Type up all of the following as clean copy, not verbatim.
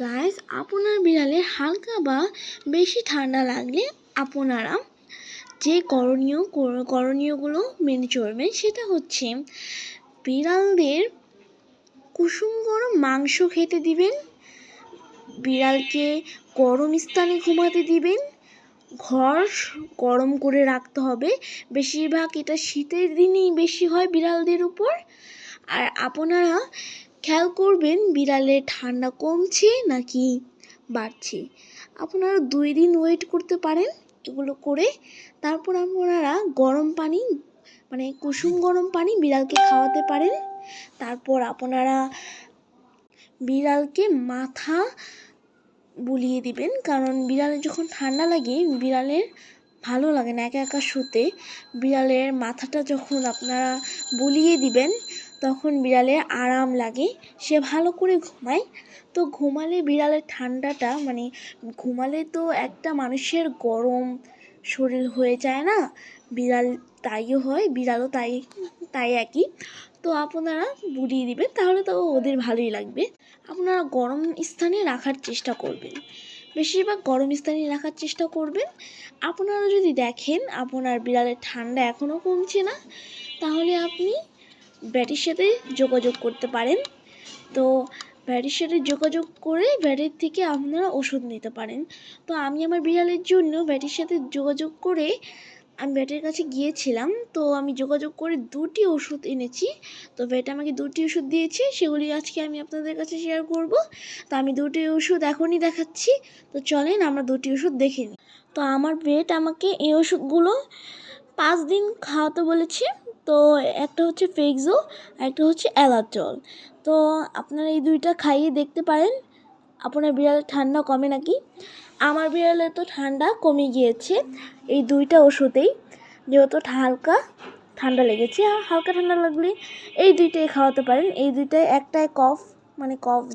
Guys, আপনার বিড়ালের হালকা বা বেশি ঠান্ডা লাগলে আপনারা যে করণীয়গুলো মেনে চলবেন সেটা হচ্ছে বিড়ালদের কুসুম গরম মাংস খেতে দিবেন, বিড়ালকে গরম স্থানে ঘুমাতে দিবেন, ঘর গরম করে রাখতে হবে। বেশিরভাগ এটা শীতের দিনেই বেশি হয় বিড়ালদের উপর। আর আপনারা খেয়াল করবেন বিড়ালের ঠান্ডা কমছে নাকি বাড়ছে। আপনারা 2 দিন ওয়েট করতে পারেন এগুলো করে। তারপর আপনারা গরম পানি মানে কুসুম গরম পানি বিড়ালকে খাওয়াতে পারেন। তারপর আপনারা বিড়ালকে মাথা বুলিয়ে দিবেন, কারণ বিড়ালের যখন ঠান্ডা লাগে বিড়ালের ভালো লাগে না একা একা শুতে। বিড়ালের মাথাটা যখন আপনারা বুলিয়ে দিবেন তখন বিড়ালের আরাম লাগে, সে ভালো করে ঘুমায়। তো ঘুমালে বিড়ালের ঠান্ডাটা ঘুমালে তো একটা মানুষের গরম শরীর হয়ে যায় না, বিড়াল তাইও হয়, বিড়ালও তাই একই। তো আপনারা বুলিয়ে দিবেন, তাহলে তো ওদের ভালোই লাগবে। আপনারা গরম স্থানে রাখার চেষ্টা করবেন, বেশিরভাগ গরম স্থানে রাখার চেষ্টা করবেন। আপনারা যদি দেখেন আপনার বিড়ালের ঠান্ডা এখনও কমছে না, তাহলে আপনি ভেটের সাথে যোগাযোগ করতে পারেন। তো ভেটের সাথে যোগাযোগ করে ভেটের থেকে আপনারা ওষুধ নিতে পারেন। তো আমি আমার বিড়ালের জন্য ভেটের সাথে যোগাযোগ করে আমি ভেটের কাছে গিয়েছিলাম। তো আমি যোগাযোগ করে 2টি ওষুধ এনেছি। তো ভেট আমাকে 2টি ওষুধ দিয়েছে, সেগুলি আজকে আমি আপনাদের কাছে শেয়ার করব। তো আমি 2টি ওষুধ এখনই দেখাচ্ছি। তো চলেন আমরা 2টি ওষুধ দেখে নিই। তো আমার ভেট আমাকে এই ওষুধগুলো 5 দিন খাওয়াতে বলেছে। তো একটা হচ্ছে ফেক্সো আর একটা হচ্ছে অ্যালাটল। তো আপনারা এই 2টা খাইয়ে দেখতে পারেন আপনার বিড়ালের ঠান্ডা কমে নাকি। আমার বিড়ালের তো ঠান্ডা কমে গিয়েছে এই 2টা ওষুধেই, যেহেতু হালকা ঠান্ডা লেগেছে। আর হালকা ঠান্ডা লাগলে এই 2টাই খাওয়াতে পারেন। এই 2টায় একটায় কফ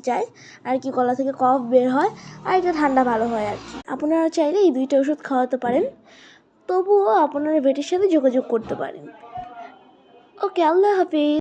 যায় আর কি, গলা থেকে কফ বের হয়, আর এটা ঠান্ডা ভালো হয় আর কি। আপনারা চাইলে এই 2টা ওষুধ খাওয়াতে পারেন, তবুও আপনারা ভেটের সাথে যোগাযোগ করতে পারেন। ওকে, আল্লাহ হাফিজ।